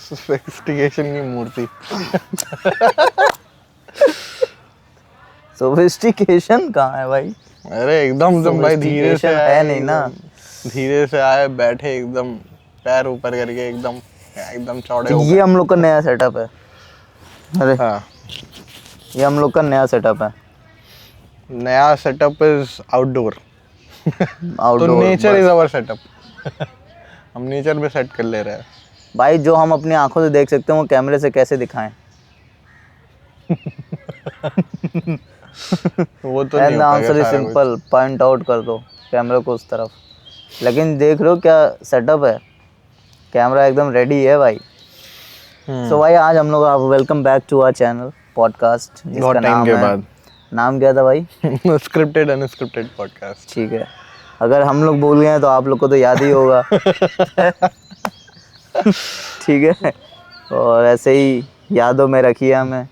Sophistication की मूर्ति। Sophistication कहाँ है भाई? अरे एकदम तुम भाई धीरे से है आए, नहीं ना। धीरे से आए, बैठे एकदम पैर ऊपर करके, एकदम एकदम चौड़े तो हो ये गए। हम लोग का नया सेटअप है। अरे हाँ, ये हम लोग का नया सेटअप है, नया सेटअप इज आउटडोर। तो outdoor. Nature is our setup. हम नेचर में सेट कर ले रहे हैं। भाई जो हम अपनी आंखों से देख सकते हैं वो कैमरे से कैसे दिखाएं? वो तो नहीं एंड द हो पाएगा आंसर इज सारा कुछ। सिंपल, पॉइंट आउट कर दो कैमरे को उस तरफ। लेकिन देख रहे हो क्या सेटअप है, कैमरा एकदम रेडी है भाई। सो भाई आज हम लोग, आप welcome back to our channel podcast, बहुत जिसका टाइम नाम के है, बाद। नाम क्या था भाई? Scripted unscripted podcast. ठीक है, अगर हम लोग भूल गए हैं तो आप लोग को तो याद ही होगा। ठीक है, और ऐसे ही यादों में रखिए हमें,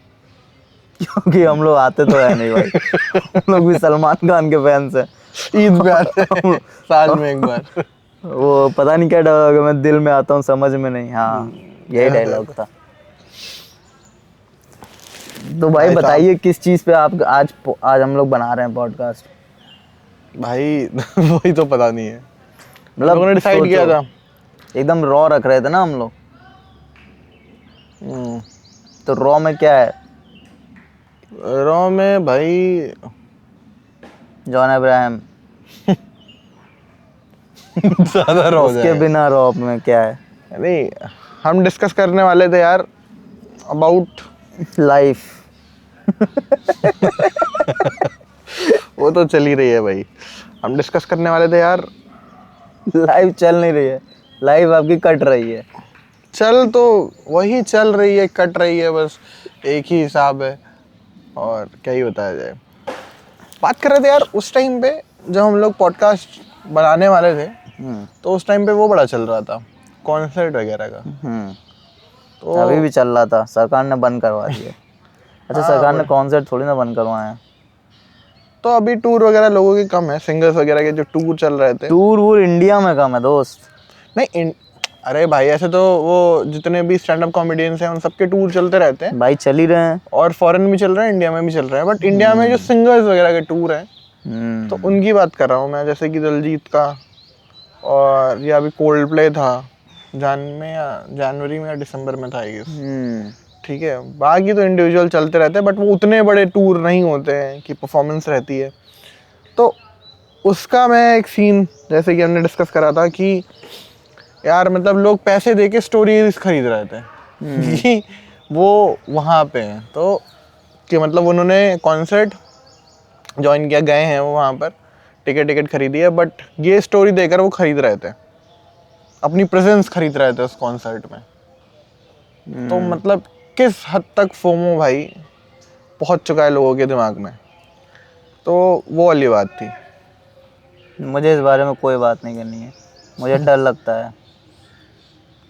क्योंकि हम लोग आते तो है नहीं भाई। हम लोग भी सलमान खान के फैंस हैं। ईद पे आते हैं साल में एक बार। वो पता नहीं क्या डायलॉग है, मैं दिल में आता हूँ समझ में नहीं। हाँ यही डायलॉग था। तो भाई भाई बताइए किस चीज़ पे आप आज हम लोग बना रहे हैं पॉडकास्ट? भाई वही तो पता नहीं है, हम मतलब लोगों ने डिसाइड किया था। एकदम रॉ रख रहे थे ना हम लोग। तो रॉ में क्या है? रॉ में भाई जॉन अब्राहम। ज्यादा रॉ हो उसके जाएगा। बिना रॉ में क्या है? नहीं, हम डिस्कस करने वाले थे यार अबाउट लाइफ। वो तो चल ही रही है भाई। हम डिस्कस करने वाले थे यार। लाइफ चल नहीं रही है, लाइफ आपकी कट रही है। चल तो वही चल रही है, कट रही है, बस एक ही हिसाब है, और क्या ही बताया जाए। बात कर रहे थे यार उस टाइम पे जब हम लोग पॉडकास्ट बनाने वाले थे, तो उस टाइम पे वो बड़ा चल रहा था, कॉन्सर्ट वगैरह का। तो अभी भी चल रहा था, सरकार ने बंद करवा दिया। अच्छा, सरकार ने कॉन्सर्ट थोड़ी ना बंद करवाया। तो अभी टूर वगैरह लोगों के कम है, सिंगर्स वगैरह के जो टूर चल रहे थे। टूर वूर इंडिया में कम है दोस्त। नहीं अरे भाई ऐसे तो वो जितने भी स्टैंड अप कॉमेडियंस हैं उन सबके टूर चलते रहते हैं, भाई चल ही रहे हैं। और फॉरेन भी चल रहे हैं, इंडिया में भी चल रहे हैं। बट इंडिया में जो सिंगर्स वगैरह के टूर हैं, तो उनकी बात कर रहा हूँ मैं, जैसे कि दिलजीत का, और या अभी कोल्ड प्ले था जनवरी में या दिसंबर में था आई गेस। ठीक है, बाकी तो इंडिविजुअल चलते रहते हैं, बट वो उतने बड़े टूर नहीं होते हैं कि परफॉर्मेंस रहती है। तो उसका मैं एक सीन, जैसे कि हमने डिस्कस करा था कि यार मतलब लोग पैसे दे के स्टोरीज खरीद रहे थे कि वो वहाँ पे हैं, तो कि मतलब उन्होंने कॉन्सर्ट ज्वाइन किया, गए हैं वो वहाँ पर, टिकट खरीदी है, बट ये स्टोरी देकर वो खरीद रहे थे, अपनी प्रेजेंस खरीद रहे थे उस कॉन्सर्ट में। तो मतलब किस हद तक फोमो भाई पहुँच चुका है लोगों के दिमाग में। तो वो वाली बात थी। मुझे इस बारे में कोई बात नहीं करनी है। मुझे डर लगता है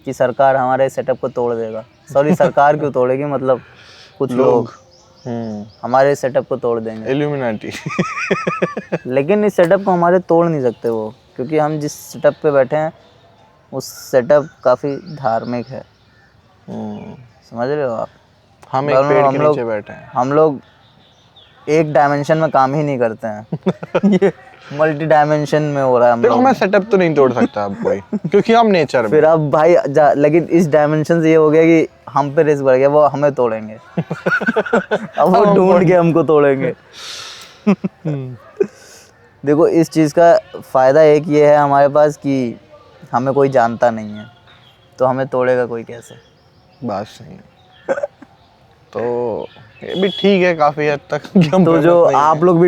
कि सरकार हमारे सेटअप को तोड़ देगा। सॉरी, सरकार क्यों तोड़ेगी, मतलब कुछ लोग हमारे सेटअप को तोड़ देंगे। इल्यूमिनाटी। लेकिन इस सेटअप को हमारे तोड़ नहीं सकते वो, क्योंकि हम जिस सेटअप पे बैठे हैं उस सेटअप काफ़ी धार्मिक है। समझ रहे हो आप? हम एक पेड़ के नीचे बैठे हैं। हम लोग एक डायमेंशन में काम ही नहीं करते हैं। ये मल्टी डायमेंशन में हो रहा है हम देखो लोग। मैं सेटअप तो नहीं तोड़ सकता अब कोई, क्योंकि हम नेचर में। फिर अब भाई लेकिन इस डायमेंशन से ये हो गया कि हम पे रिस्क बढ़ गया, वो हमें तोड़ेंगे। अब वो ढूंढ के हमको तोड़ेंगे। देखो इस चीज़ का फ़ायदा एक ये है हमारे पास कि हमें कोई जानता नहीं है, तो हमें तोड़ेगा कोई कैसे? बात सही है। तो ये भी ठीक है काफ़ी हद तक कि हम तो जो premise नहीं आप है। लोग भी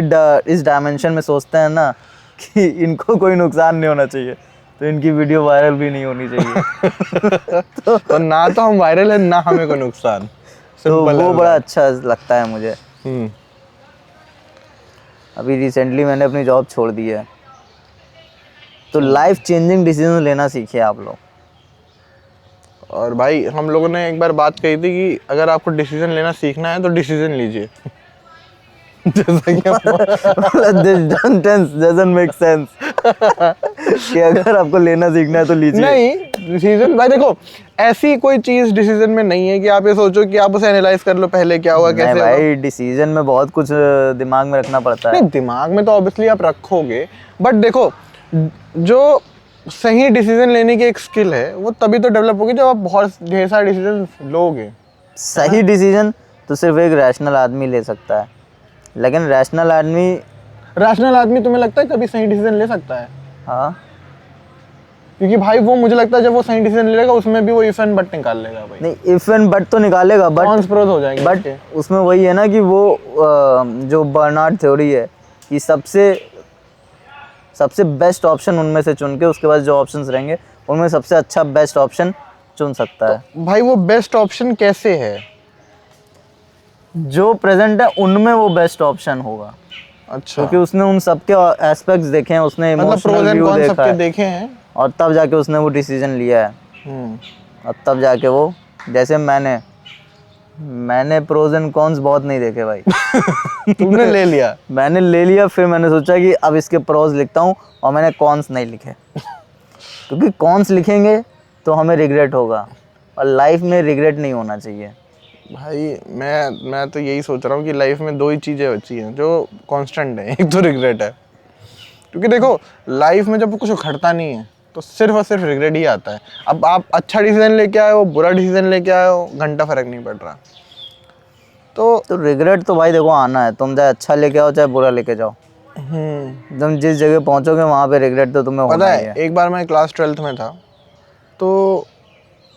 इस डायमेंशन में सोचते हैं ना कि इनको कोई नुकसान नहीं होना चाहिए, तो इनकी वीडियो वायरल भी नहीं होनी चाहिए। तो ना तो हम वायरल है, ना हमें कोई नुकसान। तो Simple वो as बड़ा that। अच्छा लगता है मुझे। अभी रिसेंटली मैंने अपनी जॉब छोड़ दी है, तो लाइफ चेंजिंग डिसीजन लेना सीखे आप लोग। और भाई हम लोगों ने एक बार बात कही थी कि अगर आपको डिसीजन लेना सीखना है तो डिसीजन लीजिए। जैसा कि This sentence doesn't make sense. कि अगर आपको लेना सीखना है तो लीजिए। नहीं, डिसीजन भाई देखो, ऐसी कोई चीज डिसीजन में नहीं है कि आप ये सोचो कि आप उसे एनालाइज कर लो पहले क्या हुआ नहीं कैसे हुआ। भाई, डिसीजन में बहुत कुछ दिमाग में रखना पड़ता है। नहीं, दिमाग में तो ऑब्वियसली आप रखोगे, बट देखो जो सही डिसीजन लेने की एक स्किल है वो तभी तो डेवलप होगी जब आप बहुत ढेर सारे डिसीजन लोगे। सही डिसीजन तो सिर्फ एक रैशनल आदमी ले सकता है, लेकिन रैशनल आदमी तुम्हें लगता है कभी सही डिसीजन ले सकता है? हाँ, क्योंकि भाई वो मुझे लगता है जब वो सही डिसीजन लेगा उसमें भी वो इफ एंड बट निकाल लेगा भाई। नहीं इफ एंड बट तो निकालेगा, कॉन्स प्रोस हो जाएंगे बट उसके। उसमें वही है ना कि वो जो बर्नार्ड थ्योरी है कि सबसे बेस्ट ऑप्शन उनमें से चुन के उसके बाद जो ऑप्शंस रहेंगे उनमें सबसे अच्छा बेस्ट ऑप्शन चुन सकता है। भाई वो बेस्ट ऑप्शन कैसे है? जो प्रेजेंट है उनमें वो बेस्ट ऑप्शन होगा, अच्छा, क्योंकि उसने उन सबके एस्पेक्ट्स देखे हैं, उसने मतलब pros emotional and view cons देखा सबके है, देखे हैं। और तब जाके उसने वो डिसीजन लिया है। और तब जाके वो, जैसे मैंने प्रोज एंड कॉन्स बहुत नहीं देखे भाई। तुमने ले लिया। मैंने ले लिया, फिर मैंने सोचा कि अब इसके प्रोज लिखता हूँ, और मैंने कॉन्स नहीं लिखे। क्योंकि कॉन्स लिखेंगे तो हमें रिग्रेट होगा, और लाइफ में रिग्रेट नहीं होना चाहिए। भाई मैं तो यही सोच रहा हूँ कि लाइफ में दो ही चीज़ें बची हैं जो कांस्टेंट है, एक तो रिग्रेट है। क्योंकि देखो लाइफ में जब कुछ घटता नहीं है तो सिर्फ और सिर्फ रिग्रेट ही आता है। अब आप अच्छा डिसीजन लेके आए हो, बुरा डिसीजन लेके आए हो, घंटा फर्क नहीं पड़ रहा। तो रिग्रेट तो भाई देखो आना है, तुम चाहे अच्छा लेके आओ चाहे बुरा लेके जाओ, तुम जिस जगह पहुंचोगे वहाँ पे रिग्रेट तो तुम्हें पता होना ही है, है। एक बार मैं क्लास 12th में था, तो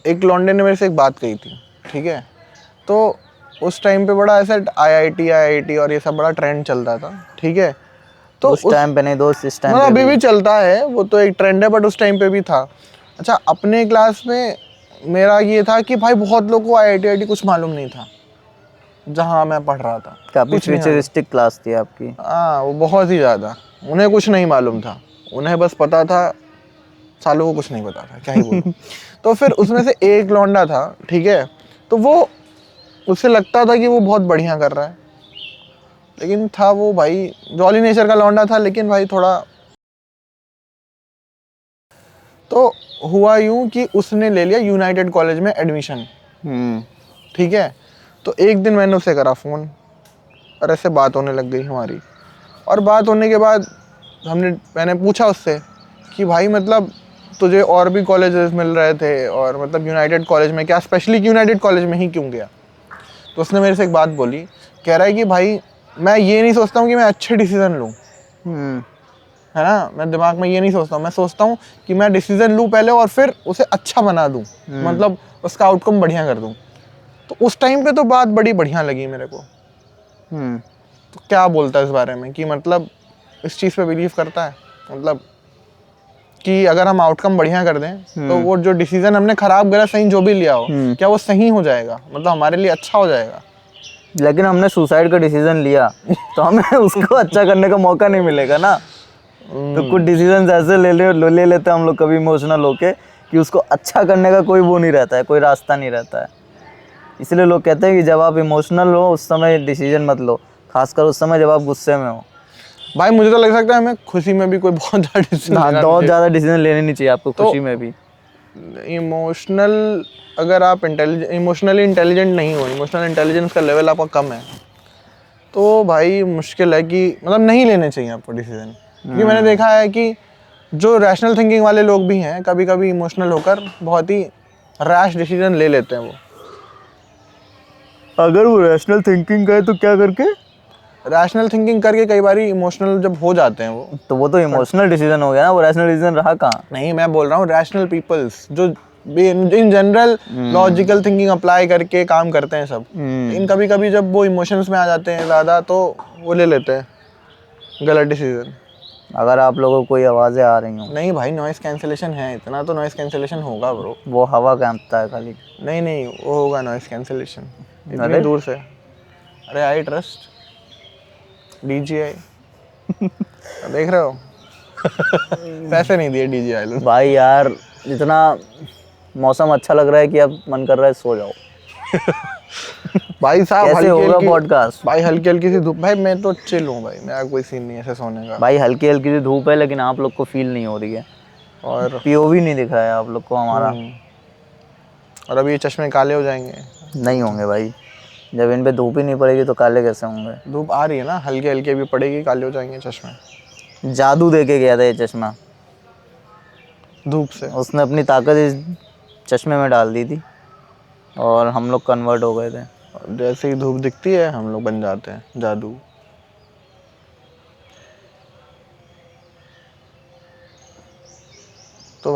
एक लौंडे ने मेरे से एक बात कही थी, ठीक है। तो उस टाइम पे बड़ा ऐसा आईआईटी और ये सब बड़ा ट्रेंड चलता था, ठीक है। तो उस टाइम पे नहीं दोस्त, इस टाइम मतलब पे अभी भी चलता है, वो तो एक ट्रेंड है, बट उस टाइम पे भी था। अच्छा, अपने क्लास में मेरा ये था कि भाई बहुत लोगों को आईआईटी कुछ मालूम नहीं था जहाँ मैं पढ़ रहा था। काफी कुछ नहीं फ्यूचरिस्टिक क्लास थी आपकी। हाँ, वो बहुत ही ज़्यादा, उन्हें कुछ नहीं मालूम था, उन्हें बस पता था, सालों को कुछ नहीं पता था, क्या ही बोलूं। तो फिर उसमें से एक लौंडा था, ठीक है। तो वो, उसे लगता था कि वो बहुत बढ़िया कर रहा है, लेकिन था वो भाई जॉली नेचर का लौंडा था, लेकिन भाई थोड़ा। तो हुआ यूं कि उसने ले लिया यूनाइटेड कॉलेज में एडमिशन, ठीक है। तो एक दिन मैंने उसे करा फ़ोन और ऐसे बात होने लग गई हमारी। और बात होने के बाद मैंने पूछा उससे कि भाई मतलब तुझे और भी कॉलेजेस मिल रहे थे, और मतलब यूनाइटेड कॉलेज में क्या, स्पेशली यूनाइटेड कॉलेज में ही क्यों गया? तो उसने मेरे से एक बात बोली, कह रहा है कि भाई मैं ये नहीं सोचता हूँ कि मैं अच्छे डिसीज़न लूँ, है ना। मैं दिमाग में ये नहीं सोचता हूँ, मैं सोचता हूँ कि मैं डिसीज़न लूँ पहले और फिर उसे अच्छा बना दूँ, मतलब उसका आउटकम बढ़िया कर दूँ। तो उस टाइम पे तो बात बड़ी बढ़िया लगी मेरे को। तो क्या बोलता है इस बारे में कि मतलब इस चीज़ पे बिलीव करता है, मतलब कि अगर हम आउटकम बढ़िया कर दें तो वो जो डिसीजन हमने खराब गलत सही जो भी लिया हो, क्या वो सही हो जाएगा, मतलब हमारे लिए अच्छा हो जाएगा। लेकिन हमने सुसाइड का डिसीजन लिया तो हमें उसको अच्छा करने का मौका नहीं मिलेगा ना। तो कुछ डिसीजन ऐसे ले लेते हैं हम लोग कभी इमोशनल होके कि उसको अच्छा करने का कोई वो नहीं रहता है, कोई रास्ता नहीं रहता है। इसलिए लोग कहते हैं कि जब आप इमोशनल हो उस समय डिसीजन मत लो, खासकर उस समय जब आप गुस्से में हो। भाई मुझे तो लग सकता है हमें खुशी में भी कोई बहुत ज़्यादा डिसीजन बहुत ज़्यादा डिसीजन लेने नहीं चाहिए आपको खुशी में भी। इमोशनल, अगर आप इमोशनली इंटेलिजेंट नहीं हो, इमोशनल इंटेलिजेंस का लेवल आपका कम है, तो भाई मुश्किल है कि मतलब नहीं लेने चाहिए आपको डिसीजन। क्योंकि मैंने देखा है कि जो रैशनल थिंकिंग वाले लोग भी हैं, कभी कभी इमोशनल होकर बहुत ही रैश डिसीजन ले लेते हैं वो। अगर वो रैशनल थिंकिंग करे तो क्या करके, रैशनल थिंकिंग करके कई बार इमोशनल जब हो जाते हैं वो, तो वो तो इमोशनल डिसीजन हो गया ना, वो रैशनल डिसीजन रहा कहाँ। नहीं, मैं बोल रहा हूँ रैशनल पीपल्स जो in general logical thinking apply करके काम करते हैं सब। इन कभी कभी जब वो इमोशंस में आ जाते हैं ज़्यादा, तो वो ले लेते हैं गलत डिसीजन। अगर आप लोगों को कोई आवाज़ें आ रही हों, नहीं भाई, नॉइस कैंसिलेशन है, इतना तो नॉइस कैंसिलेशन होगा ब्रो। वो हवा कांपता है खाली। नहीं, वो होगा नॉइस कैंसिलेशन इतनी अरे दूर से। अरे आई ट्रस्ट DJI। देख रहे हो? पैसे नहीं दिए DJI। भाई यार इतना मौसम अच्छा लग रहा है कि अब मन कर रहा है सो जाओ। भाई साहब कैसे होगा पॉडकास्ट? भाई हल्की हल्की सी धूप, भाई मैं तो चिल हूँ भाई, मेरा कोई सीन नहीं है ऐसे सोने का। भाई हल्की हल्की सी धूप है, लेकिन आप लोग को फील नहीं हो रही है, और पीओवी नहीं दिख रहा है आप लोग को हमारा। और अभी ये चश्मे काले हो जाएंगे। नहीं होंगे भाई, जब इन पे धूप ही नहीं पड़ेगी तो काले कैसे होंगे? धूप आ रही है ना, हल्की हल्की अभी पड़ेगी, काले हो जाएंगे चश्मे जादू दे के गया था ये चश्मा, धूप से। उसने अपनी ताकत इस चश्मे में डाल दी थी और हम लोग कन्वर्ट हो गए थे। और जैसे ही धूप दिखती है हम लोग बन जाते हैं जादू। तो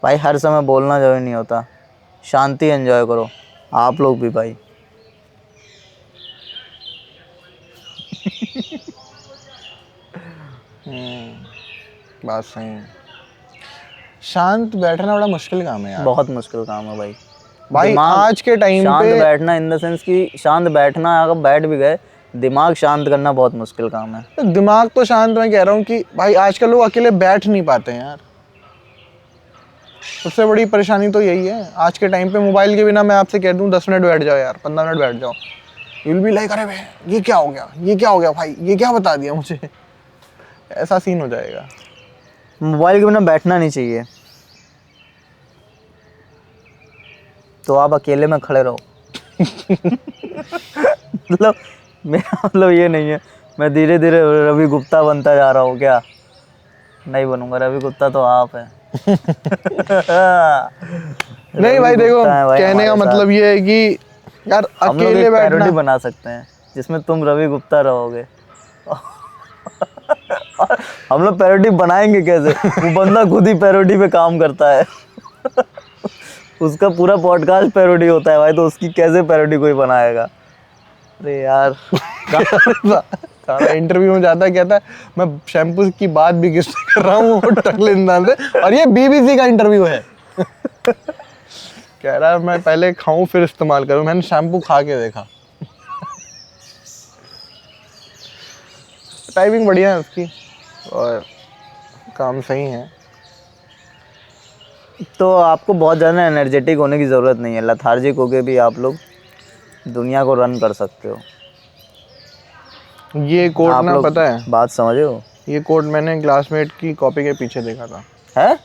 भाई हर समय बोलना जो नहीं होता, शांति एंजॉय करो आप लोग भी भाई। बात सही है। शांत बैठना बड़ा मुश्किल काम है यार। बहुत मुश्किल काम है भाई। भाई आज के टाइम शांत पे बैठना इन द सेंस कि शांत बैठना, अगर बैठ भी गए दिमाग शांत करना बहुत मुश्किल काम है। दिमाग तो शांत, मैं कह रहा हूँ कि भाई आजकल लोग अकेले बैठ नहीं पाते हैं यार। सबसे बड़ी परेशानी तो यही है आज के टाइम पे। मोबाइल के बिना मैं आपसे कह दूं 10 मिनट बैठ जाओ यार, 15 मिनट बैठ जाओ, यू विल बी लाइक अरे भाई ये क्या हो गया, ये क्या हो गया भाई, ये क्या बता दिया मुझे, ऐसा सीन हो जाएगा। मोबाइल के बिना बैठना नहीं चाहिए, तो आप अकेले में खड़े रहो। मतलब मेरा मतलब ये नहीं है मैं धीरे धीरे रवि गुप्ता बनता जा रहा हूँ, क्या नहीं बनूंगा, रवि गुप्ता तो आप है। नहीं भाई देखो, कहने का मतलब ये है कि यार हम लोग अकेले एक बैठना पैरोडी बना सकते हैं जिसमें तुम रवि गुप्ता रहोगे। हम लोग पैरोडी बनाएंगे कैसे? वो बंदा खुद ही पैरोडी पे काम करता है। उसका पूरा पॉडकास्ट पैरोडी होता है भाई, तो उसकी कैसे पैरोडी कोई बनाएगा? अरे यार। सारा इंटरव्यू में जाता है, कहता है मैं शैम्पू की बात भी किससे कर रहा हूँ, वो टकले इंसान से, और ये बीबीसी का इंटरव्यू है। कह रहा है मैं पहले खाऊं फिर इस्तेमाल करूं, मैंने शैम्पू खा के देखा। टाइमिंग बढ़िया है उसकी और काम सही है। तो आपको बहुत ज़्यादा एनर्जेटिक होने की ज़रूरत नहीं है, लथार्जिक होके भी आप लोग दुनिया को रन कर सकते हो। ये कोड आप ना लोग पता है, बात समझे हो? ये कोड मैंने क्लासमेट की कॉपी के पीछे देखा था। है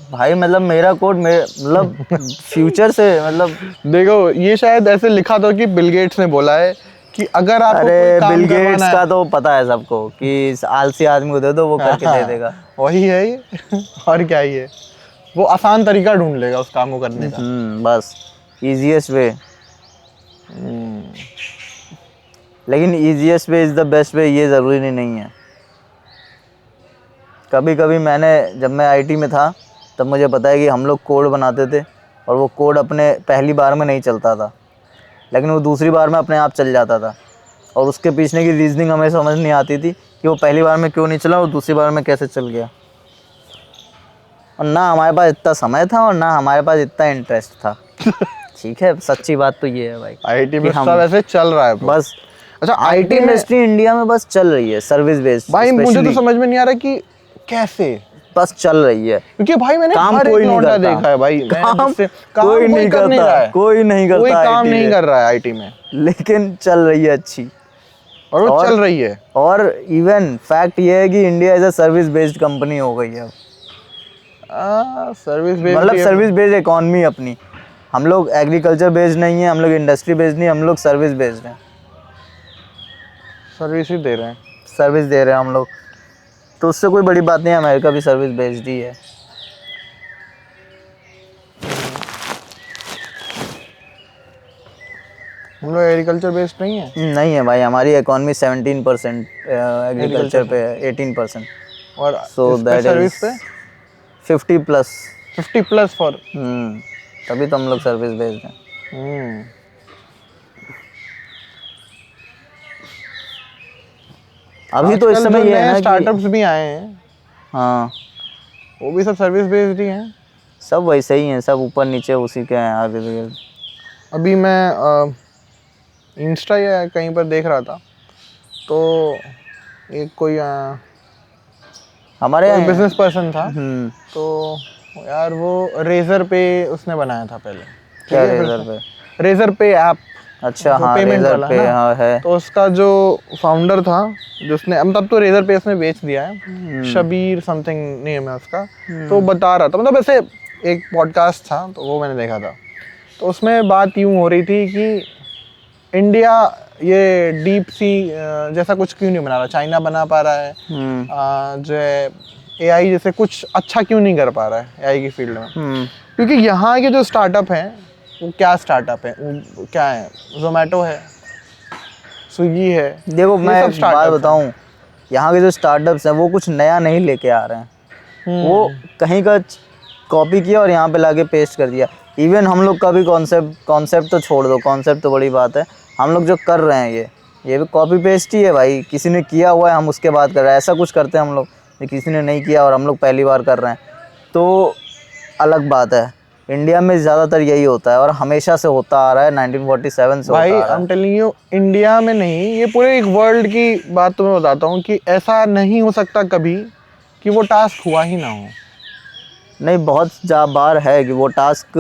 भाई, मतलब मेरा कोड मतलब फ्यूचर से मतलब। देखो ये शायद ऐसे लिखा था कि बिल गेट्स ने बोला है कि अगर आपको अरे कोई काम बिल गेट्स करवाना है, का तो पता है सबको कि आलसी आदमी को दे दो वो करके दे देगा। वही है ये। और क्या ही है, वो आसान तरीका ढूंढ लेगा उस काम को करने का। बस इजीएस्ट वे। लेकिन easiest way is the best way ये ज़रूरी नहीं है। कभी कभी जब मैं आईटी में था तब मुझे पता है कि हम लोग कोड बनाते थे और वो कोड अपने पहली बार में नहीं चलता था, लेकिन वो दूसरी बार में अपने आप चल जाता था, और उसके पीछे की रीजनिंग हमें समझ नहीं आती थी कि वो पहली बार में क्यों नहीं चला और दूसरी बार में कैसे चल गया। और ना हमारे पास इतना समय था और ना हमारे पास इतना इंटरेस्ट था। ठीक है, सच्ची बात तो ये है भाई। आईटी में सब ऐसे चल रहा है बस। अच्छा आईटी इंडस्ट्री इंडिया में बस चल रही है, सर्विस बेस्ड। भाई मुझे तो समझ में नहीं आ रहा कि कैसे बस चल रही है, क्योंकि भाई मैंने काम हर कोई एक नहीं लौंडा करता। देखा है भाई, काम कोई नहीं करता, कोई नहीं करता, कोई काम IT नहीं में। कर रहा है आईटी में, लेकिन चल रही है अच्छी, और वो चल रही है। और इवन फैक्ट ये है कि India as a service based company हो गई है। सर्विस बेस्ड, मतलब सर्विस बेस्ड इकोनॉमी अपनी। हम लोग एग्रीकल्चर बेस्ड नहीं है, हम लोग इंडस्ट्री बेस्ड नहीं, हम लोग सर्विस बेस्ड हैं। सर्विस ही दे रहे हैं, सर्विस दे रहे हैं हम लोग, तो उससे कोई बड़ी बात नहीं है। अमेरिका भी सर्विस बेस्ड ही है। हम लोग एग्रीकल्चर बेस्ड नहीं है। नहीं है भाई, हमारी इकोनॉमी 17% एग्रीकल्चर पे है, 18%। और सो दैट सर्विस पे 50+। 50+ फॉर। तभी तो हम लोग सर्विस बेस्ड हैं। अभी तो इस समय ये है ना स्टार्टअप्स भी आए हैं, हाँ वो भी सब सर्विस बेस्ड ही हैं। सब वैसे ही हैं, सब ऊपर नीचे उसी के हैं आगे। अभी मैं इंस्टा या कहीं पर देख रहा था, तो एक कोई हमारे यहाँ बिजनेस पर्सन था, तो यार वो रेजर पे उसने बनाया था पहले। क्या है, रेजर पे? रेजर पे ऐप, अच्छा हाँ, पेमेंट रेजर वाला पे, ना। हाँ है। तो उसका जो फाउंडर था, जिसने अब तब तो रेजर पे उसने बेच दिया है, शबीर समथिंग नेम है उसका। तो बता रहा था, मतलब ऐसे एक पॉडकास्ट था तो वो मैंने देखा था। तो उसमें बात यूँ हो रही थी कि इंडिया ये डीप सी जैसा कुछ क्यों नहीं बना रहा, चाइना बना पा रहा है, जो है एआई जैसे कुछ अच्छा क्यों नहीं कर पा रहा है एआई की फील्ड में। क्योंकि यहाँ के जो स्टार्टअप हैं वो क्या स्टार्टअप है, वो क्या है, जोमेटो है, स्विगी है, देखो ये मैं सब एक बात स्टार्टअप हैं। बताऊं, यहाँ के जो स्टार्टअप्स हैं वो कुछ नया नहीं लेके आ रहे हैं, वो कहीं का कॉपी किया और यहाँ पे लाके पेस्ट कर दिया। इवन हम लोग का भी कॉन्सेप्ट तो छोड़ दो, कॉन्सेप्ट तो बड़ी बात है, हम लोग जो कर रहे हैं ये भी कॉपी पेस्ट ही है भाई। किसी ने किया हुआ है, हम उसके बाद कर रहे हैं, ऐसा कुछ करते हैं हम लोग कि किसी ने नहीं किया और हम लोग पहली बार कर रहे हैं, तो अलग बात है। इंडिया में ज़्यादातर यही होता है और हमेशा से होता आ रहा है, 1947 से भाई होता आ आई रहा एम है। टेलिंग यू, इंडिया में नहीं, ये पूरे एक वर्ल्ड की बात तुम्हें बताता हूँ कि ऐसा नहीं हो सकता कभी कि वो टास्क हुआ ही ना हो। नहीं, बहुत बार है कि वो टास्क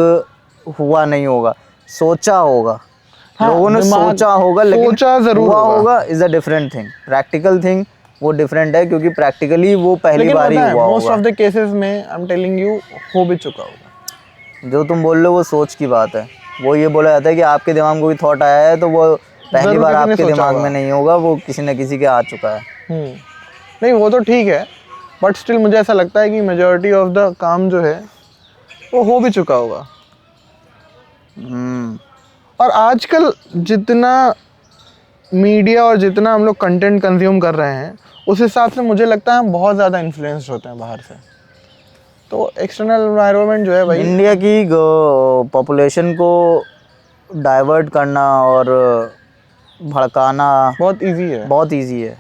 हुआ नहीं होगा, सोचा होगा, हाँ, लोगों ने दिमाग सोचा होगा, लेकिन सोचा जरूर हुआ होगा। होगा is a different thing. Practical thing वो डिफरेंट है, क्योंकि प्रैक्टिकली वो पहली लेकिन बार ही पता है हुआ मोस्ट ऑफ होगा। द केसेस में आई एम टेलिंग यू हो भी चुका होगा। जो तुम बोल रहे हो वो सोच की बात है। वो ये बोला जाता है कि आपके दिमाग में कोई थॉट आया है तो वो पहली जरूर बार किसी ने आपके सोचा दिमाग में होगा। नहीं होगा, वो किसी न किसी के आ चुका है। नहीं वो तो ठीक है, बट स्टिल मुझे ऐसा लगता है कि मेजोरिटी ऑफ द काम जो है वो हो भी चुका होगा। हम्म। और आजकल जितना मीडिया और जितना हम लोग कंटेंट कंज्यूम कर रहे हैं, उस हिसाब से मुझे लगता है हम बहुत ज़्यादा इन्फ्लुएंस्ड होते हैं बाहर से। तो एक्सटर्नल एनवायरनमेंट जो है भाई, इंडिया की पॉपुलेशन को डाइवर्ट करना और भड़काना बहुत इजी है। बहुत इजी है।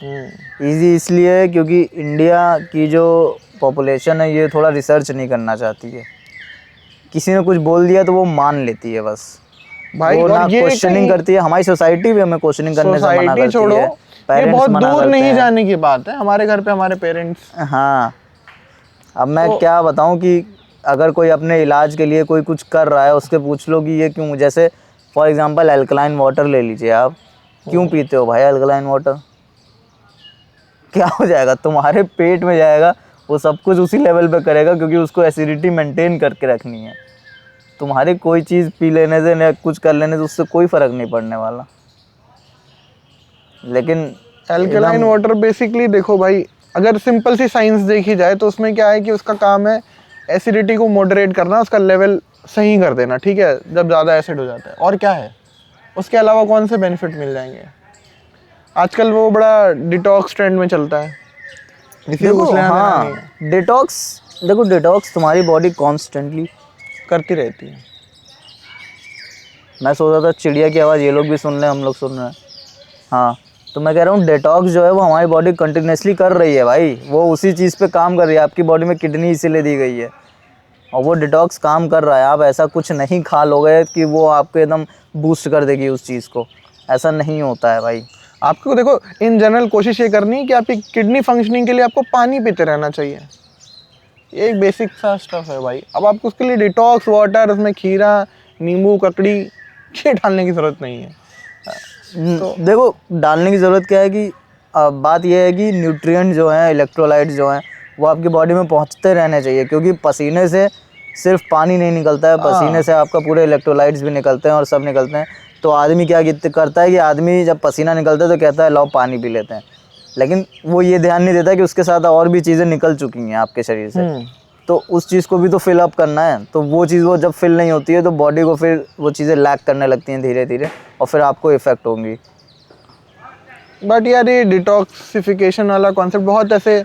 हम्म। इजी इसलिए है क्योंकि इंडिया की जो पॉपुलेशन है ये थोड़ा रिसर्च नहीं करना चाहती है। किसी ने कुछ बोल दिया तो वो मान लेती है बस, भाई वो और ना ये क्वेश्चनिंग कहीं करती है। हमारी सोसाइटी भी हमें क्वेश्चनिंग करने से मना सोसाइटी करती छोड़ो, है, ये पेरेंट्स बहुत मना दूर करते नहीं हैं। जाने की बात है, हमारे घर पे हमारे पेरेंट्स। हाँ, अब मैं तो क्या बताऊं कि अगर कोई अपने इलाज के लिए कोई कुछ कर रहा है, उसके पूछ लो कि ये क्यों, जैसे फॉर एग्जांपल अल्कलाइन वाटर ले लीजिए आप, क्यों पीते हो भाई अल्कलाइन वाटर? क्या हो जाएगा तुम्हारे पेट में जाएगा, वो सब कुछ उसी लेवल पे करेगा, क्योंकि उसको एसिडिटी मेंटेन करके रखनी है। तुम्हारी कोई चीज़ पी लेने से या कुछ कर लेने से उससे कोई फ़र्क नहीं पड़ने वाला। लेकिन एल्कलाइन एकदम वाटर बेसिकली देखो भाई, अगर सिंपल सी साइंस देखी जाए तो उसमें क्या है कि उसका काम है एसिडिटी को मॉडरेट करना, उसका लेवल सही कर देना, ठीक है, जब ज़्यादा एसिड हो जाता है। और क्या है, उसके अलावा कौन से बेनिफिट मिल जाएंगे? आजकल वो बड़ा डिटॉक्स ट्रेंड में चलता है, किसी को कुछ देखो, लेना देना नहीं हाँ, है, डिटॉक्स तुम्हारी बॉडी कॉन्स्टेंटली करती रहती है। मैं सोच रहा था चिड़िया की आवाज़ ये लोग भी सुन रहे हैं, हम लोग सुन रहे हैं। हाँ, तो मैं कह रहा हूँ डिटॉक्स जो है वो हमारी बॉडी कंटिन्यूसली कर रही है भाई, वो उसी चीज़ पे काम कर रही है। आपकी बॉडी में किडनी इसीलिए दी गई है और वो डिटॉक्स काम कर रहा है। आप ऐसा कुछ नहीं खा लोगे कि वो आपको एकदम बूस्ट कर देगी उस चीज़ को, ऐसा नहीं होता है भाई। आपको देखो इन जनरल कोशिश ये करनी है कि आपकी किडनी फंक्शनिंग के लिए आपको पानी पीते रहना चाहिए, ये एक बेसिक सा स्टफ है भाई। अब आपको उसके लिए डिटॉक्स वाटर, उसमें खीरा, नींबू, ककड़ी ये डालने की ज़रूरत नहीं है। तो देखो डालने की ज़रूरत क्या है कि बात यह है कि न्यूट्रिएंट जो हैं, इलेक्ट्रोलाइट्स जो हैं, वो आपकी बॉडी में पहुंचते रहने चाहिए, क्योंकि पसीने से सिर्फ पानी नहीं निकलता है, पसीने से आपका पूरे इलेक्ट्रोलाइट्स भी निकलते हैं और सब निकलते हैं। तो आदमी क्या करता है कि आदमी जब पसीना निकलता है तो कहता है लाओ पानी पी लेते हैं, लेकिन वो ये ध्यान नहीं देता कि उसके साथ और भी चीज़ें निकल चुकी हैं आपके शरीर से। तो उस चीज़ को भी तो फिल अप करना है, तो वो चीज़ वो जब फिल नहीं होती है तो बॉडी को फिर वो चीज़ें लैक करने लगती हैं धीरे धीरे, और फिर आपको इफ़ेक्ट होंगी। बट यार ये डिटॉक्सिफिकेशन वाला कॉन्सेप्ट बहुत ऐसे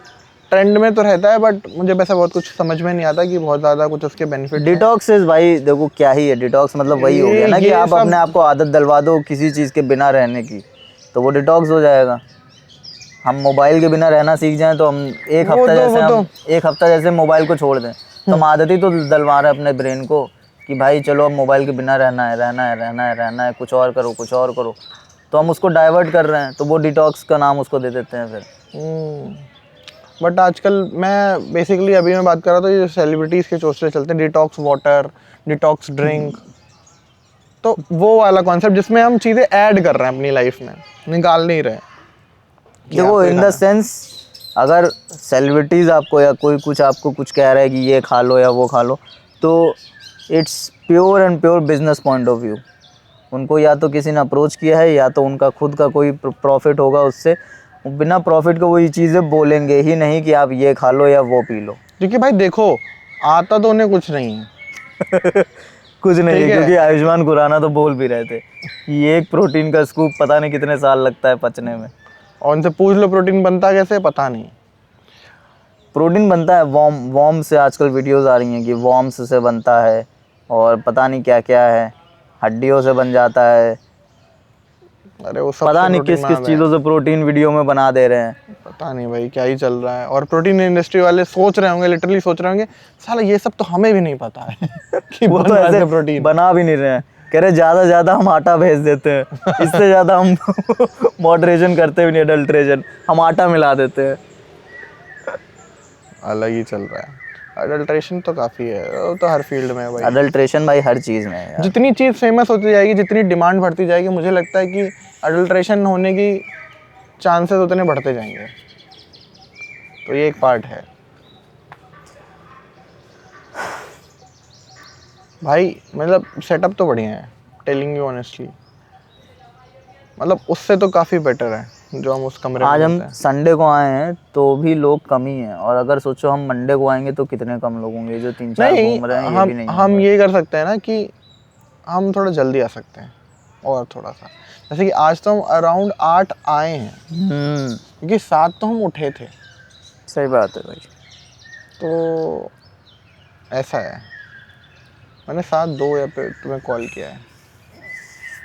ट्रेंड में तो रहता है, बट मुझे वैसा बहुत कुछ समझ में नहीं आता कि बहुत ज़्यादा कुछ उसके बेनिफिट हैं। डिटॉक्स इज भाई, देखो क्या ही है डिटॉक्स, मतलब वही हो गया ना कि ये आप सब अपने आप को आदत डलवा दो किसी चीज़ के बिना रहने की, तो वो डिटॉक्स हो जाएगा। हम मोबाइल के बिना रहना सीख जाएं तो हम एक हफ्ता जैसे मोबाइल को छोड़ दें, तो हम आदत ही तो डलवा रहे हैं अपने ब्रेन को कि भाई चलो अब मोबाइल के बिना रहना है, कुछ और करो, तो हम उसको डाइवर्ट कर रहे हैं, तो वो डिटॉक्स का नाम उसको दे देते हैं फिर। बट आजकल मैं बेसिकली अभी मैं बात कर रहा था, ये सेलिब्रिटीज़ के चोचले चलते हैं, डिटॉक्स वाटर, डिटॉक्स ड्रिंक, तो वो वाला कॉन्सेप्ट जिसमें हम चीजें ऐड कर रहे हैं अपनी लाइफ में, निकाल नहीं रहे। देखो इन द सेंस, अगर सेलिब्रिटीज आपको या कोई कुछ आपको कुछ कह रहा है कि ये खा लो या वो खा लो, तो it's pure and pure business point of view. उनको या तो किसी ने अप्रोच किया है या तो उनका खुद का कोई प्रॉफिट होगा उससे, बिना प्रॉफिट को वो ये चीज़ें बोलेंगे ही नहीं कि आप ये खा लो या वो पी लो। क्योंकि भाई देखो, आता तो उन्हें कुछ नहीं है कुछ नहीं है, ठीक है। क्योंकि आयुष्मान खुराना तो बोल भी रहे थे कि एक प्रोटीन का स्कूप पता नहीं कितने साल लगता है पचने में। और उनसे पूछ लो प्रोटीन बनता कैसे, पता नहीं। प्रोटीन बनता है वॉर्म से, आजकल वीडियोस आ रही हैं कि वॉर्म्स से बनता है और पता नहीं क्या क्या है, हड्डियों से बन जाता है, अरे वो सब पता नहीं किस किस चीज़ों से प्रोटीन वीडियो में बना दे रहे हैं। पता नहीं भाई क्या ही चल रहा है। और प्रोटीन इंडस्ट्री वाले सोच रहे होंगे, लिटरली सोच रहे होंगे, साला ये सब तो हमें भी नहीं पता है कि वो तो ऐसे प्रोटीन बना भी नहीं रहे हैं, कह रहे ज़्यादा हम आटा भेज देते हैं, इससे ज़्यादा हम मॉडरेशन करते भी नहीं, अडल्ट्रेशन, हम आटा मिला देते हैं। अलग ही चल रहा है। अडल्ट्रेशन तो काफ़ी है, वो तो हर फील्ड में है भाई। अडल्ट्रेशन भाई हर चीज़ में है यार। जितनी चीज़ फेमस होती जाएगी, जितनी डिमांड बढ़ती जाएगी, मुझे लगता है कि अडल्ट्रेशन होने की चांसेस उतने बढ़ते जाएंगे। तो ये एक पार्ट है भाई। मतलब सेटअप तो बढ़िया है, टेलिंग यू ऑनेस्टली, मतलब उससे तो काफ़ी बेटर है जो हम उस कमरे में आज हम होते हैं। संडे को आए हैं तो भी लोग कम ही हैं, और अगर सोचो हम मंडे को आएंगे तो कितने कम लोग होंगे, जो 3-4 नहीं, घूम रहे हैं ये भी नहीं हम होंगे। ये कर सकते हैं ना कि हम थोड़ा जल्दी आ सकते हैं, और थोड़ा सा, जैसे कि आज तो हम अराउंड 8 आए हैं, क्योंकि 7 तो हम उठे थे। सही बात है भाई। तो ऐसा है, मैंने 7:02 या फिर तुम्हें कॉल किया है।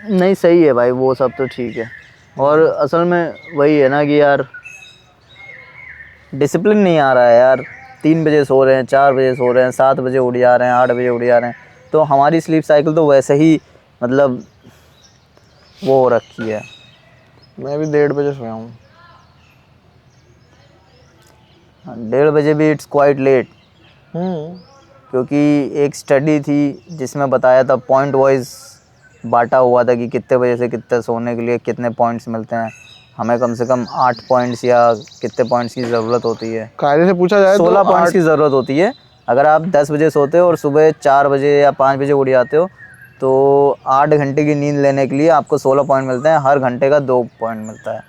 नहीं सही है भाई, वो सब तो ठीक है। और असल में वही है ना कि यार डिसिप्लिन नहीं आ रहा है यार। 3 बजे सो रहे हैं, 4 बजे सो रहे हैं, 7 बजे उठ जा रहे हैं, 8 बजे उठ जा रहे हैं, तो हमारी स्लीप साइकिल तो वैसे ही मतलब वो हो रखी है। मैं भी 1:30 बजे सोया हूँ। 1:30 बजे भी इट्स क्वाइट लेट, क्योंकि एक स्टडी थी जिसमें बताया था पॉइंट वाइज बांटा हुआ था कि कितने बजे से कितने सोने के लिए कितने पॉइंट्स मिलते हैं। हमें कम से कम 8 पॉइंट्स या कितने पॉइंट्स की ज़रूरत होती है, कायदे से पूछा जाए 16 तो पॉइंट्स की ज़रूरत होती है। अगर आप 10 बजे सोते हो और सुबह 4 बजे या 5 बजे उठ जाते हो तो 8 घंटे की नींद लेने के लिए आपको 16 पॉइंट मिलते हैं, हर घंटे का 2 पॉइंट मिलता है।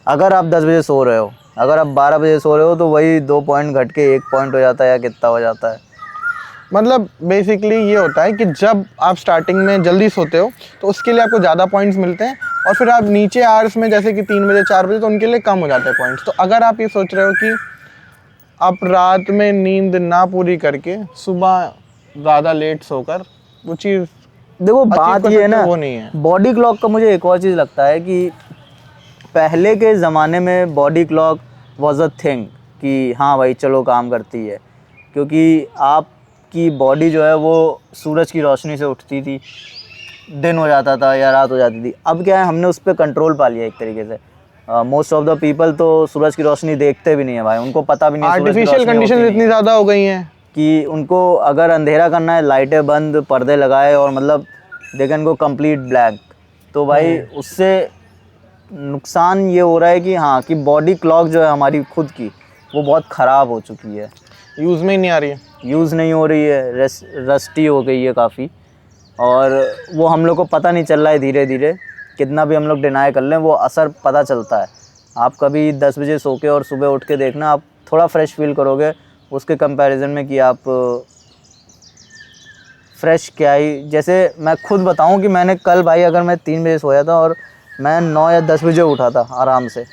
अगर आप 10 बजे सो रहे हो, अगर आप 12 बजे सो रहे हो तो वही 2 पॉइंट घट के 1 पॉइंट हो जाता है या कितना हो जाता है। मतलब बेसिकली ये होता है कि जब आप स्टार्टिंग में जल्दी सोते हो तो उसके लिए आपको ज़्यादा पॉइंट्स मिलते हैं, और फिर आप नीचे आवर्स में जैसे कि 3 बजे 4 बजे तो उनके लिए कम हो जाते हैं पॉइंट्स। तो अगर आप ये सोच रहे हो कि आप रात में नींद ना पूरी करके सुबह ज़्यादा लेट सोकर वो चीज़ देखो बात ये है ना, वो नहीं है। बॉडी क्लॉक का मुझे एक और चीज़ लगता है कि पहले के ज़माने में body clock was a thing कि हाँ भाई चलो काम करती है, क्योंकि आपकी बॉडी जो है वो सूरज की रोशनी से उठती थी, दिन हो जाता था या रात हो जाती थी। अब क्या है, हमने उस पर कंट्रोल पा लिया एक तरीके से। मोस्ट ऑफ द पीपल तो सूरज की रोशनी देखते भी नहीं है भाई, उनको पता भी नहीं है आर्टिफिशियल कंडीशन इतनी ज़्यादा हो गई हैं कि उनको अगर अंधेरा करना है, लाइटें बंद, पर्दे लगाए और मतलब they can go complete black. तो भाई उससे नुकसान ये हो रहा है कि हाँ कि बॉडी क्लॉक जो है हमारी खुद की वो बहुत ख़राब हो चुकी है, यूज़ में ही नहीं आ रही है। यूज़ नहीं हो रही है, रस्टी हो गई है काफ़ी, और वो हम लोग को पता नहीं चल रहा है। धीरे धीरे कितना भी हम लोग डिनाई कर लें वो असर पता चलता है। आप कभी 10 बजे सो के और सुबह उठ के देखना, आप थोड़ा फ्रेश फील करोगे उसके कंपैरिजन में कि आप फ्रेश क्या ही। जैसे मैं खुद बताऊं कि मैंने कल भाई अगर मैं 3 बजे सोया था और मैं 9 या 10 बजे उठा था आराम से,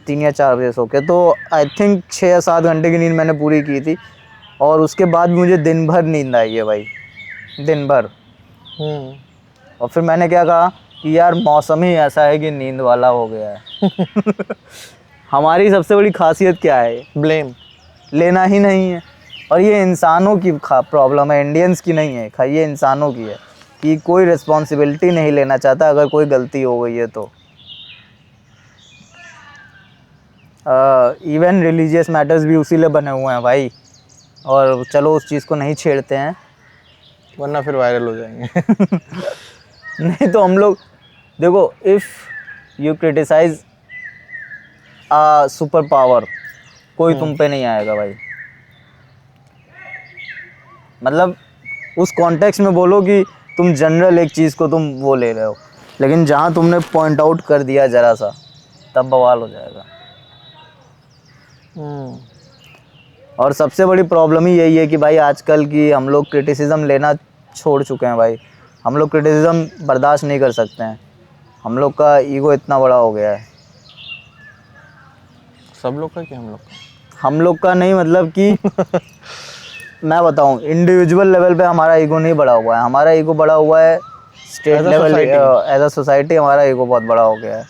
3 या 4 बजे सो के, तो आई थिंक 6 या 7 घंटे की नींद मैंने पूरी की थी, और उसके बाद मुझे दिन भर नींद आई है भाई, दिन भर। और फिर मैंने क्या कहा कि यार मौसम ही ऐसा है कि नींद वाला हो गया है। हमारी सबसे बड़ी खासियत क्या है, ब्लेम लेना ही नहीं है। और ये इंसानों की प्रॉब्लम है, इंडियंस की नहीं है, ये इंसानों की है कि कोई रिस्पॉन्सिबिलिटी नहीं लेना चाहता अगर कोई गलती हो गई है तो। इवन रिलीजियस मैटर्स भी उसी लिए बने हुए हैं भाई, और चलो उस चीज़ को नहीं छेड़ते हैं वरना फिर वायरल हो जाएंगे। नहीं तो हम लोग देखो, if you criticise super power, कोई तुम पे नहीं आएगा भाई। मतलब उस कॉन्टेक्स्ट में बोलो कि तुम जनरल एक चीज़ को तुम वो ले रहे हो, लेकिन जहाँ तुमने पॉइंट आउट कर दिया ज़रा सा, तब बवाल हो जाएगा। और सबसे बड़ी प्रॉब्लम ही यही है कि भाई आजकल की हम लोग क्रिटिसिज्म लेना छोड़ चुके हैं भाई। हम लोग क्रिटिसिज्म बर्दाश्त नहीं कर सकते हैं। हम लोग का ईगो इतना बड़ा हो गया है। सब लोग का, क्या हम लोग का? हम लोग का नहीं, मतलब कि मैं बताऊं, इंडिविजुअल लेवल पे हमारा ईगो नहीं बड़ा हुआ है, हमारा ईगो बड़ा हुआ है state As a level, society. As a society हमारा ईगो बहुत बड़ा हो गया है।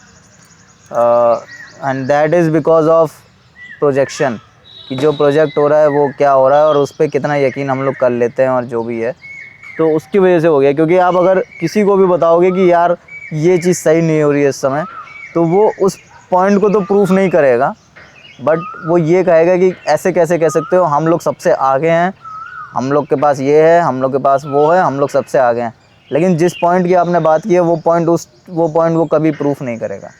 And that is because of projection, कि जो प्रोजेक्ट हो रहा है वो क्या हो रहा है और उस पर कितना यकीन हम लोग कर लेते हैं और जो भी है, तो उसकी वजह से हो गया। क्योंकि आप अगर किसी को भी बताओगे कि यार ये चीज़ सही नहीं हो रही है इस समय, तो वो उस पॉइंट को तो प्रूफ नहीं करेगा, बट वो ये कहेगा कि ऐसे कैसे कह सकते हो, हम लोग सबसे आगे हैं, हम लोग के पास ये है, हम लोग के पास वो है, हम लोग सबसे आगे हैं। लेकिन जिस पॉइंट की आपने बात की है वो पॉइंट वो कभी प्रूफ नहीं करेगा।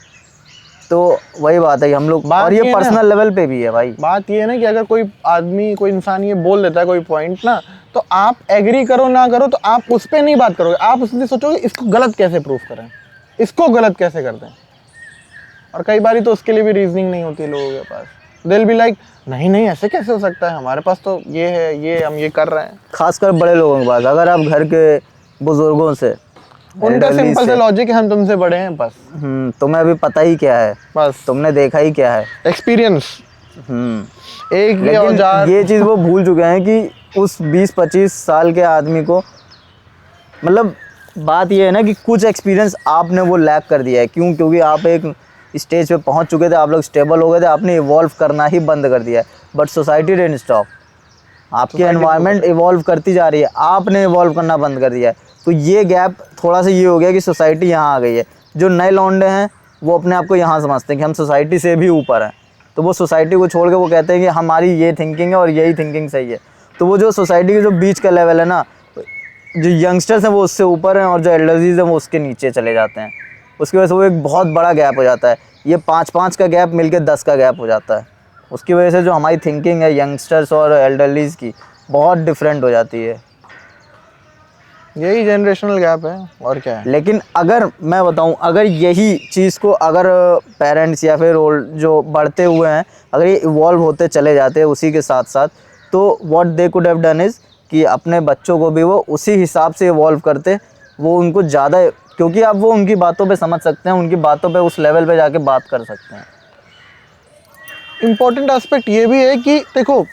तो वही बात है हम लोग, बात और ये ये है ना, पर्सनल लेवल पे भी है भाई। बात ये है ना कि अगर कोई आदमी, कोई इंसान ये बोल देता है कोई पॉइंट ना, तो आप एग्री करो ना करो, तो आप उस पर नहीं बात करोगे, आप उससे सोचोगे इसको गलत कैसे प्रूफ करें, इसको गलत कैसे करते हैं। और कई बार तो उसके लिए भी रीजनिंग नहीं होती लोगों के पास। दिल भी लाइक, नहीं नहीं ऐसे कैसे हो सकता है, हमारे पास तो ये है, ये हम ये कर रहे हैं। खासकर बड़े लोगों के पास, अगर आप घर के बुजुर्गों से, उनका elderly सिंपल सा से, लॉजिक है, हम तुमसे बड़े हैं बस। तुम्हें अभी पता ही क्या है, बस तुमने देखा ही क्या है। एक्सपीरियंस, एक ये लेकिन औजार। ये चीज़ वो भूल चुके हैं कि उस 20-25 साल के आदमी को, मतलब बात ये है ना कि कुछ एक्सपीरियंस आपने वो लैक कर दिया है। क्यों? क्योंकि आप एक स्टेज पे पहुंच चुके थे, आप लोग स्टेबल हो गए थे, आपने इवॉल्व करना ही बंद कर दिया है। बट सोसाइटी डिडंट स्टॉप, आपकी Society को एनवायरनमेंट इवॉल्व करती जा रही है, आपने इवॉल्व करना बंद कर दिया है। तो ये गैप थोड़ा सा ये हो गया कि सोसाइटी यहाँ आ गई है। जो नए लौंडे हैं वो अपने आप को यहाँ समझते हैं कि हम सोसाइटी से भी ऊपर हैं, तो वो सोसाइटी को छोड़ के वो कहते हैं कि हमारी ये थिंकिंग है और यही थिंकिंग सही है। तो वो जो सोसाइटी के जो बीच का लेवल है ना, जो यंगस्टर्स हैं वो उससे ऊपर हैं और जो एल्डर्स हैं वो उसके नीचे चले जाते हैं। उसकी वजह से वो एक बहुत बड़ा गैप हो जाता है। ये 5-5 का गैप मिलके 10 का गैप हो जाता है। उसकी वजह से जो हमारी थिंकिंग है यंगस्टर्स और एल्डरलीज की, बहुत डिफरेंट हो जाती है। यही जनरेशनल गैप है, और क्या है। लेकिन अगर मैं बताऊं, अगर यही चीज़ को अगर पेरेंट्स या फिर ओल्ड जो बढ़ते हुए हैं, अगर ये इवॉल्व होते चले जाते हैं उसी के साथ साथ, तो what they could have done is कि अपने बच्चों को भी वो उसी हिसाब से इवॉल्व करते, वो उनको ज़्यादा, क्योंकि अब वो उनकी बातों पे समझ सकते हैं, उनकी बातों पे उस लेवल पे जाके बात कर सकते हैं। इम्पोर्टेंट एस्पेक्ट ये भी है कि देखो,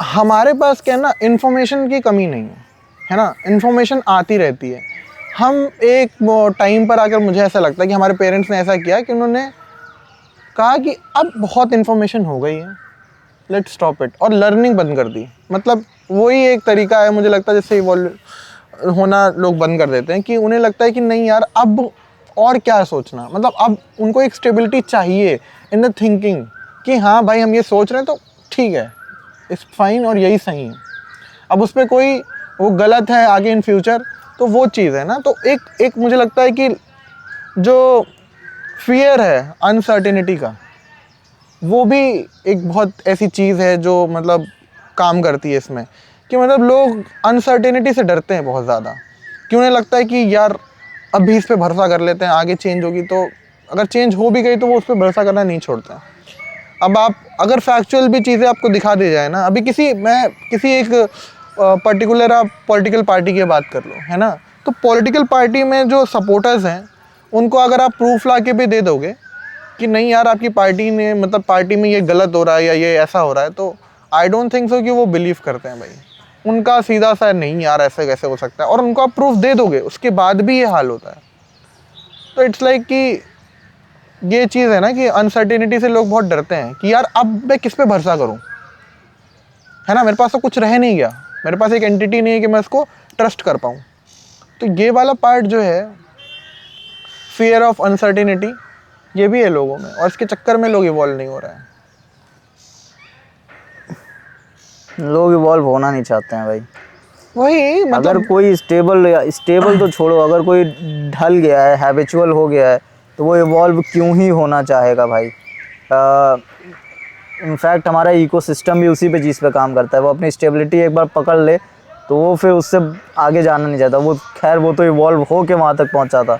हमारे पास क्या है ना, इन्फॉर्मेशन की कमी नहीं है ना, इन्फॉर्मेशन आती रहती है। हम एक टाइम पर आकर मुझे ऐसा लगता है कि हमारे पेरेंट्स ने ऐसा किया कि उन्होंने कहा कि अब बहुत इन्फॉर्मेशन हो गई है, लेट्स स्टॉप इट, और लर्निंग बंद कर दी। मतलब वही एक तरीका है मुझे लगता है जिससे इवॉल्व होना लोग बंद कर देते हैं, कि उन्हें लगता है कि नहीं यार अब और क्या सोचना, मतलब अब उनको एक स्टेबिलिटी चाहिए इन द थिंकिंग, कि हाँ भाई हम ये सोच रहे हैं तो ठीक है, इट्स फाइन और यही सही है। अब उस पर कोई वो गलत है आगे इन फ्यूचर, तो वो चीज़ है ना। तो एक मुझे लगता है कि जो फियर है अनसर्टेनिटी का, वो भी एक बहुत ऐसी चीज़ है जो मतलब काम करती है इसमें, कि मतलब लोग अनसर्टेनिटी से डरते हैं बहुत ज़्यादा, कि उन्हें लगता है कि यार अभी इस पर भरोसा कर लेते हैं, आगे चेंज होगी, तो अगर चेंज हो भी गई तो वो उस पर भरोसा करना नहीं छोड़ते हैं। अब आप अगर फैक्चुअल भी चीज़ें आपको दिखा दी जाए ना, अभी किसी एक पर्टिकुलर आप पॉलिटिकल पार्टी की बात कर लो, है ना, तो पॉलिटिकल पार्टी में जो सपोर्टर्स हैं उनको अगर आप प्रूफ ला के भी दे दोगे कि नहीं यार आपकी पार्टी ने, मतलब पार्टी में ये गलत हो रहा है या ये ऐसा हो रहा है, तो आई डोंट थिंक सो कि वो बिलीव करते हैं भाई। उनका सीधा सा नहीं यार ऐसे कैसे हो सकता है, और उनको आप प्रूफ दे दोगे उसके बाद भी ये हाल होता है। तो इट्स लाइक कि ये चीज़ है ना कि अनसर्टेनिटी से लोग बहुत डरते हैं कि यार अब मैं किस पे भरोसा करूं, है ना, मेरे पास तो कुछ रह नहीं गया, मेरे पास एक एंटिटी नहीं है कि मैं इसको ट्रस्ट कर पाऊं। तो ये वाला पार्ट जो है, फियर ऑफ अनसर्टेनिटी, ये भी है लोगों में, और इसके चक्कर में लोग इवॉल्व नहीं हो रहे हैं। लोग इवॉल्व होना नहीं चाहते हैं भाई। वही मतलब अगर कोई स्टेबल तो छोड़ो, अगर कोई ढल गया है, हैबिचुअल हो गया है, तो वो इवॉल्व क्यों ही होना चाहेगा भाई। इनफैक्ट हमारा इकोसिस्टम भी उसी पे चीज़ पे काम करता है। वो अपनी स्टेबिलिटी एक बार पकड़ ले तो वो फिर उससे आगे जाना नहीं चाहता। वो खैर वो तो इवॉल्व हो के वहाँ तक पहुँचा था, और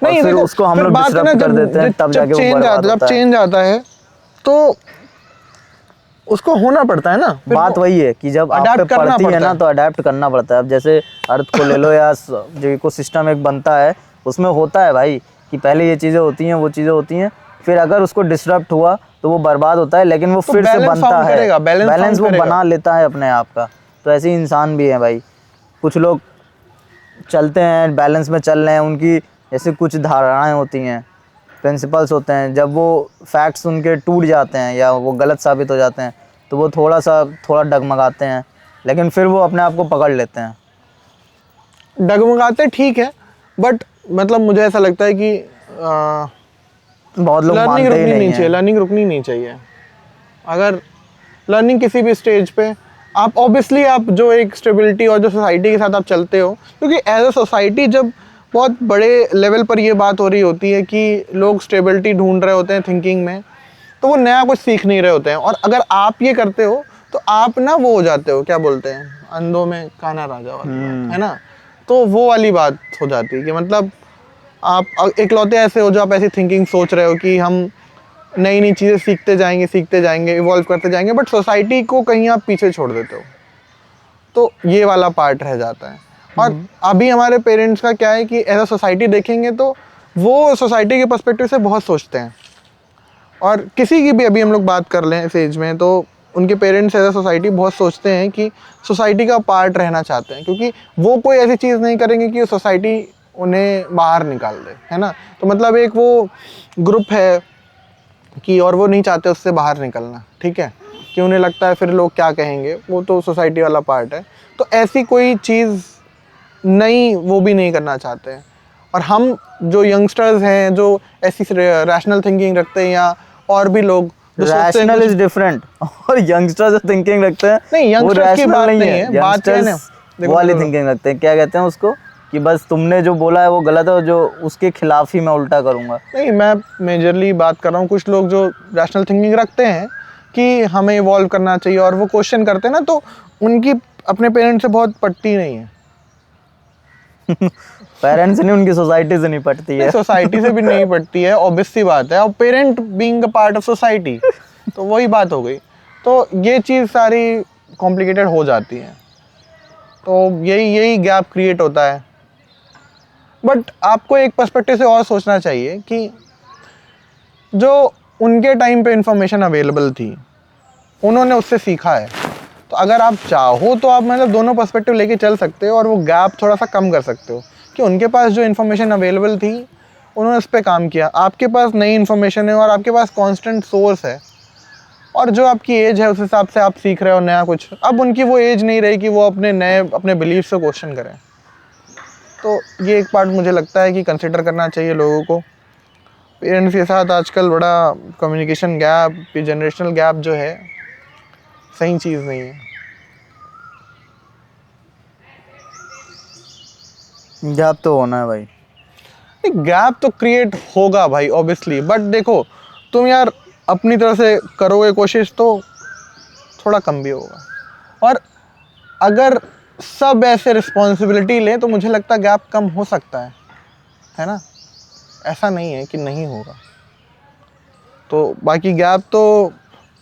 नहीं फिर देखो, उसको हम फिर लोग बात है ना, डिसरप्ट कर जब देते हैं, जब तब जब जाके वो चेंज बर्बाद आता जब होता है। चेंज आता है तो उसको होना पड़ता है ना, फिर बात वही है कि जब आप पे adapt करना पड़ती है पड़ता ना है। तो अडेप्ट करना पड़ता है। अब जैसे अर्थ को ले लो या जो इकोसिस्टम एक बनता है, उसमें होता है भाई कि पहले ये चीज़ें होती हैं, वो चीज़ें होती हैं, फिर अगर उसको डिसरप्ट हुआ तो वो बर्बाद होता है, लेकिन वो तो फिर से बैलेंस बनता फाउंड है। करेगा, बैलेंस बैलेंस फाउंड वो करेगा। बना लेता है अपने आप का। तो ऐसे ही इंसान भी हैं भाई। कुछ लोग चलते हैं, बैलेंस में चल रहे हैं, उनकी जैसे कुछ धारणाएं होती हैं, प्रिंसिपल्स होते हैं, जब वो फैक्ट्स उनके टूट जाते हैं या वो गलत साबित हो जाते हैं तो वो थोड़ा डगमगाते हैं, लेकिन फिर वो अपने आप को पकड़ लेते हैं। डगमगाते ठीक है, बट मतलब मुझे ऐसा लगता है कि बहुत लोग लर्निंग मानते ही रुकनी नहीं नहीं चाहिए, हैं। लर्निंग रुकनी नहीं चाहिए। अगर लर्निंग किसी भी स्टेज पे आप ऑब्वियसली आप जो एक स्टेबिलिटी और जो सोसाइटी के साथ आप चलते हो, क्योंकि एज अ सोसाइटी जब बहुत बड़े लेवल पर ये बात हो रही होती है कि लोग स्टेबिलिटी ढूंढ रहे होते हैं थिंकिंग में, तो वो नया कुछ सीख नहीं रहे होते हैं। और अगर आप ये करते हो तो आप ना वो हो जाते हो, क्या बोलते हैं, अंधों में काना राजा वाली बात है ना। तो वो वाली बात हो जाती है कि मतलब आप इकलौते ऐसे हो जो आप ऐसी थिंकिंग सोच रहे हो कि हम नई नई चीज़ें सीखते जाएंगे, इवॉल्व करते जाएंगे, बट सोसाइटी को कहीं आप पीछे छोड़ देते हो। तो ये वाला पार्ट रह जाता है। और अभी हमारे पेरेंट्स का क्या है कि एज सोसाइटी देखेंगे तो वो सोसाइटी के पर्सपेक्टिव से बहुत सोचते हैं। और किसी की भी अभी हम लोग बात कर लें इस एज में, तो उनके पेरेंट्स एज अ सोसाइटी बहुत सोचते हैं कि सोसाइटी का पार्ट रहना चाहते हैं, क्योंकि वो कोई ऐसी चीज़ नहीं करेंगे कि सोसाइटी उन्हें बाहर निकाल दे, है ना। तो मतलब एक वो ग्रुप है कि, और वो नहीं चाहते उससे बाहर निकलना, ठीक है, कि उन्हें लगता है फिर लोग क्या कहेंगे, वो तो सोसाइटी वाला पार्ट है। तो ऐसी कोई चीज़ नहीं, वो भी नहीं करना चाहते हैं। और हम जो यंगस्टर्स हैं जो ऐसी रैशनल थिंकिंग रखते हैं, या और भी लोग जो सोचते हैं रैशनल कुछ, इज डिफरेंट और यंगस्टर्स जो थिंकिंग रखते हैं नहीं वो यंगस्टर्स की रैशनल बात नहीं नहीं है। है, बात क्या है ना, यंगस्टर्स देखो वो वाली देखो, थिंकिंग रखते हैं, क्या कहते हैं उसको, कि बस तुमने जो बोला है वो गलत है और जो उसके खिलाफ ही मैं उल्टा करूंगा। नहीं मैं मेजरली बात कर रहा हूँ कुछ लोग जो रैशनल थिंकिंग रखते हैं कि हमें इवॉल्व करना चाहिए, और वो क्वेश्चन करते हैं ना, तो उनकी अपने पेरेंट्स से बहुत पटती नहीं है। पेरेंट्स नहीं, उनकी सोसाइटी से नहीं पटती नहीं है। सोसाइटी से भी नहीं पड़ती है, ऑब्वियस सी बात है। और parent being a part of society, तो वही बात हो गई। तो ये चीज़ सारी कॉम्प्लिकेटेड हो जाती है, तो यही यही गैप क्रिएट होता है। बट आपको एक पर्सपेक्टिव से और सोचना चाहिए कि जो उनके टाइम पे इंफॉर्मेशन अवेलेबल थी, उन्होंने उससे सीखा है। तो अगर आप चाहो तो आप मतलब दोनों पर्सपेक्टिव लेके चल सकते हो, और वो गैप थोड़ा सा कम कर सकते हो कि उनके पास जो इन्फॉर्मेशन अवेलेबल थी उन्होंने उस पर काम किया, आपके पास नई इन्फॉर्मेशन है और आपके पास कांस्टेंट सोर्स है, और जो आपकी एज है उस हिसाब से आप सीख रहे हो नया कुछ। अब उनकी वो एज नहीं रही कि वो अपने बिलीफ से क्वेश्चन करें। तो ये एक पार्ट मुझे लगता है कि कंसिडर करना चाहिए लोगों को। पेरेंट्स के साथ आजकल बड़ा कम्युनिकेशन गैप, जनरेशनल गैप जो है, सही चीज़ नहीं है। गैप तो होना है भाई। गैप तो क्रिएट होगा भाई ऑब्वियसली, बट देखो तुम यार अपनी तरफ से करोगे कोशिश तो थोड़ा कम भी होगा। और अगर सब ऐसे रिस्पॉन्सिबिलिटी लें तो मुझे लगता है गैप कम हो सकता है ना। ऐसा नहीं है कि नहीं होगा। तो बाकी गैप तो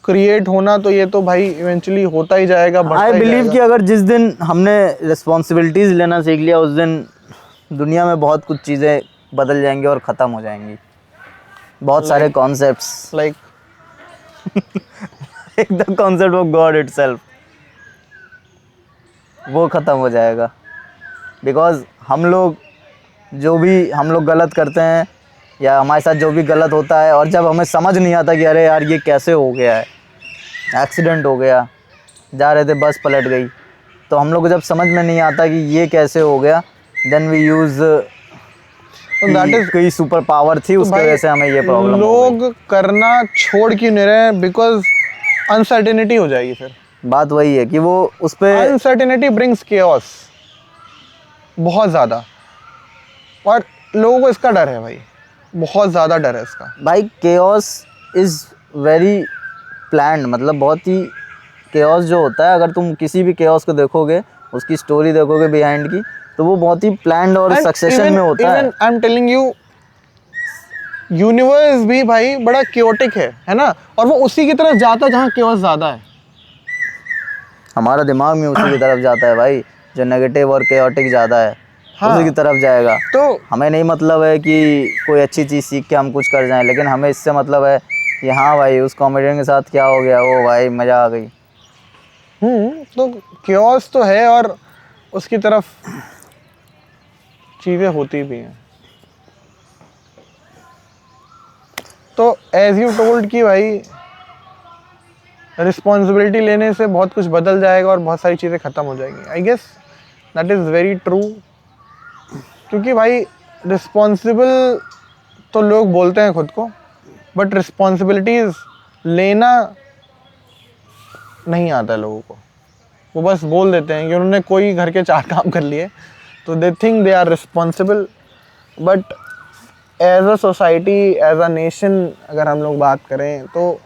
क्रिएट होना तो ये तो भाई इवेंचुअली होता ही जाएगा, बढ़ता आई ही बिलीव जाएगा। कि अगर जिस दिन हमने रिस्पॉन्सिबिलिटीज़ लेना सीख लिया उस दिन दुनिया में बहुत कुछ चीज़ें बदल जाएंगी और ख़त्म हो जाएंगी। बहुत सारे concepts, like the concept of God itself, वो ख़त्म हो जाएगा। बिकॉज हम लोग गलत करते हैं या हमारे साथ जो भी गलत होता है, और जब हमें समझ नहीं आता कि अरे यार ये कैसे हो गया है, एक्सीडेंट हो गया, जा रहे थे बस पलट गई, तो हम लोग को जब समझ में नहीं आता कि ये कैसे हो गया, then we use that is, कोई सुपर पावर थी उसकी वजह से हमें ये प्रॉब्लम हो गई। लोग करना छोड़ क्यों नहीं रहे, बिकॉज अनसर्टेनिटी हो जाएगी फिर। बात वही है कि वो उस पे अनसर्टेनिटी ब्रिंग्स केओस, बहुत ज़्यादा, और लोगों को इसका डर है भाई, बहुत ज़्यादा डर है इसका। भाई केओस इज़ वेरी प्लान्ड, मतलब बहुत ही केओस जो होता है, अगर तुम किसी भी केओस को देखोगे, उसकी स्टोरी देखोगे बिहाइंड की, तो वो बहुत ही प्लान्ड और सक्सेशन में होता है। I am telling you, universe भी भाई बड़ा क्योटिक है ना, और वो उसी की तरफ जाता है जहाँ केओस ज़्यादा है। हमारा दिमाग में उसी की तरफ जाता है भाई, जो नेगेटिव और केओटिक ज़्यादा है, हाँ, उसी की तरफ जाएगा। तो हमें नहीं मतलब है कि कोई अच्छी चीज़ सीख के हम कुछ कर जाएं, लेकिन हमें इससे मतलब है कि हाँ भाई उस कॉमेडियन के साथ क्या हो गया, वो भाई मज़ा आ गई। तो क्योस तो है, और उसकी तरफ चीज़ें होती भी हैं। तो एज यू टोल्ड कि भाई रिस्पॉन्सिबिलिटी लेने से बहुत कुछ बदल जाएगा और बहुत सारी चीज़ें ख़त्म हो जाएंगी। I guess that is very true, क्योंकि भाई रिस्पॉन्सिबल तो लोग बोलते हैं खुद को, बट रिस्पॉन्सिबिलिटीज़ लेना नहीं आता है लोगों को। वो बस बोल देते हैं कि उन्होंने कोई घर के 4 काम कर लिए, तो they think they are responsible, but as a society, as a nation अगर हम लोग बात करें, तो